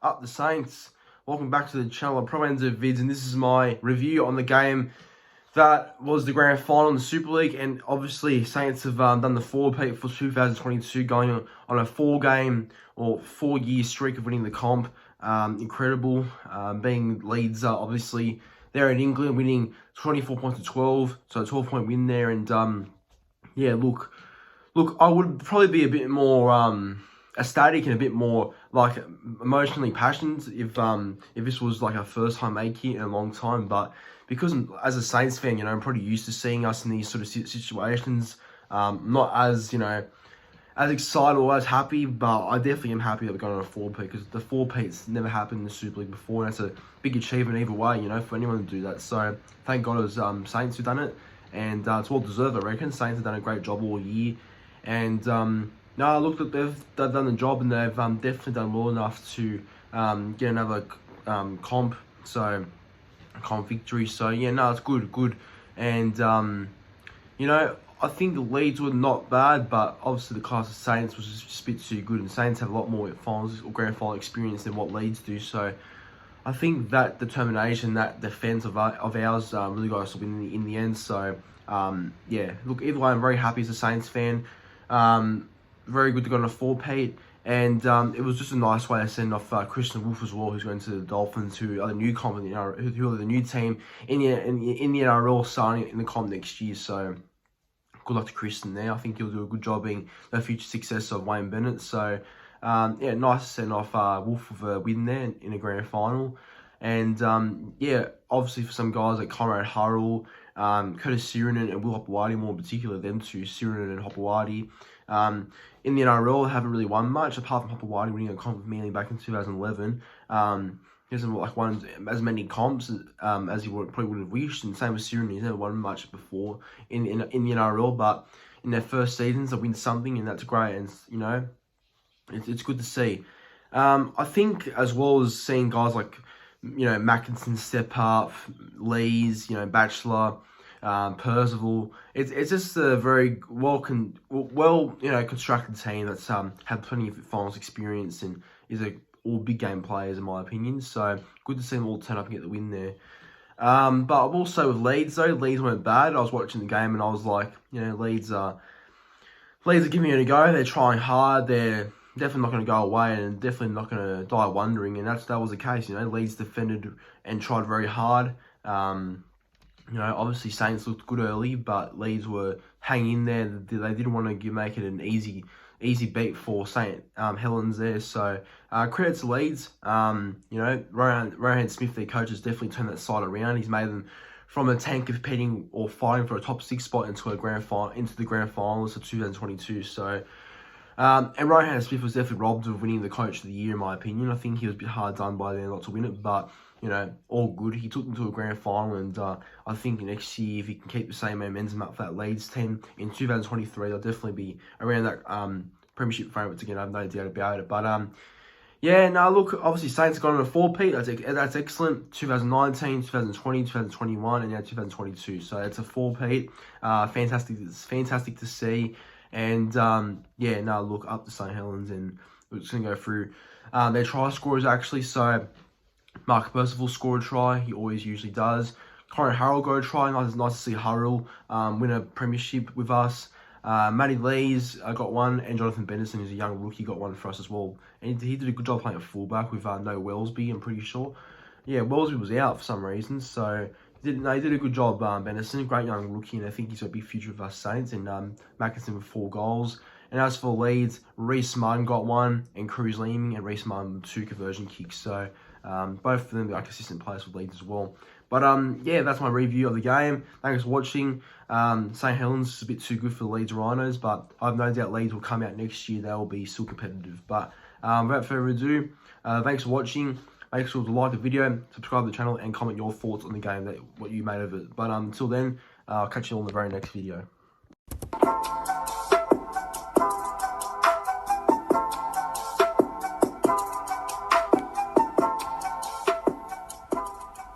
Up the Saints. Welcome back to the channel. I probably do vids, and this is my review on the game that was the grand final in the Super League. And obviously, Saints have done the four-peat for 2022, going on a 4-year streak of winning the comp. Incredible. Being Leeds, obviously, they're in England, winning 24 points to 12, so a 12-point win there. And yeah, look, I would probably be a bit more ecstatic and a bit more like emotionally passionate if this was like our first home make here in a long time. But because as a Saints fan, I'm pretty used to seeing us in these sort of situations. Not as as excited or as happy, but I definitely am happy that we're going on a 4-peat, because the 4-peat's never happened in the Super League before, and that's a big achievement either way, for anyone to do that. So thank God it was Saints who done it, and it's well deserved, I reckon. Saints have done a great job all year, and no, look, they've done the job, and they've definitely done well enough to get another comp victory. So yeah, no, it's good, and I think the Leeds were not bad, but obviously the class of Saints was just a bit too good, and Saints have a lot more finals or grand final experience than what Leeds do. So I think that determination, that defense of ours really got us to win in the end. So yeah, look, either way, I'm very happy as a Saints fan. Very good to go on a 4-peat, and it was just a nice way to send off Christian Wolf as well, who's going to the Dolphins, who are the new comp in the NRL, who are the new team in the NRL, starting in the comp next year. So good luck to Christian there. I think he'll do a good job being the future success of Wayne Bennett. So yeah, nice to send off Wolf with a win there in a grand final. And yeah, obviously for some guys like Conrad Hurrell, Curtis Sirinen and Will Hopewadi, more in particular, them two, Sirinen and Hopewadi, in the NRL haven't really won much, apart from Hopewadi winning a comp with Manly back in 2011. He hasn't won as many comps as he probably would have wished, and same with Sirinen. He's never won much before in the NRL, but in their first seasons they win something, and that's great, and it's good to see. I think as well as seeing guys like Mackinson step up, Lees, Batchelor, Percival. It's just a very well constructed team that's had plenty of finals experience and is all big game players in my opinion. So good to see them all turn up and get the win there. But also with Leeds though, Leeds weren't bad. I was watching the game and I was like, Leeds are giving it a go. They're trying hard. They're definitely not going to go away, and definitely not going to die wondering. And that was the case. Leeds defended and tried very hard. Obviously Saints looked good early, but Leeds were hanging in there. They didn't want to make it an easy beat for St. Helens there. So credit to Leeds. Rohan Smith, their coach, has definitely turned that side around. He's made them from a tank competing or fighting for a top 6 spot into the grand finals of 2022. So and Rohan Smith was definitely robbed of winning the Coach of the Year, in my opinion. I think he was a bit hard done by then not to win it, but all good. He took them to a grand final, and I think next year, if he can keep the same momentum up for that Leeds team in 2023, they'll definitely be around that premiership favourites again. I have no doubt about it. But yeah, no, look, obviously Saints got on a 4-peat. That's excellent. 2019, 2020, 2021, and now 2022. So it's a 4-peat. Fantastic. It's fantastic to see. And yeah, no, look, up to St. Helens, and we're just going to go through their try scorers actually. So Mark Percival scored a try. He always usually does. Conrad Hurrell got a try. Nice to see Hurrell win a premiership with us. Matty Lees got one, and Jonathan Benderson, who's a young rookie, got one for us as well. And he did a good job playing at fullback with no Wellesby, I'm pretty sure. Yeah, Wellesby was out for some reason, so he did a good job, Benderson. Great young rookie, and I think he's got a big future with us Saints. And Mackinson with 4 goals. And as for Leeds, Reece Martin got one, and Cruz Leeming and Reece Martin with 2 conversion kicks. So both of them are consistent players with Leeds as well. But yeah, that's my review of the game. Thanks for watching. St. Helens is a bit too good for the Leeds Rhinos, but I have no doubt Leeds will come out next year. They will be still competitive. But without further ado, thanks for watching. Make sure to like the video, subscribe to the channel, and comment your thoughts on the game, what you made of it. But until then, I'll catch you all in the very next video.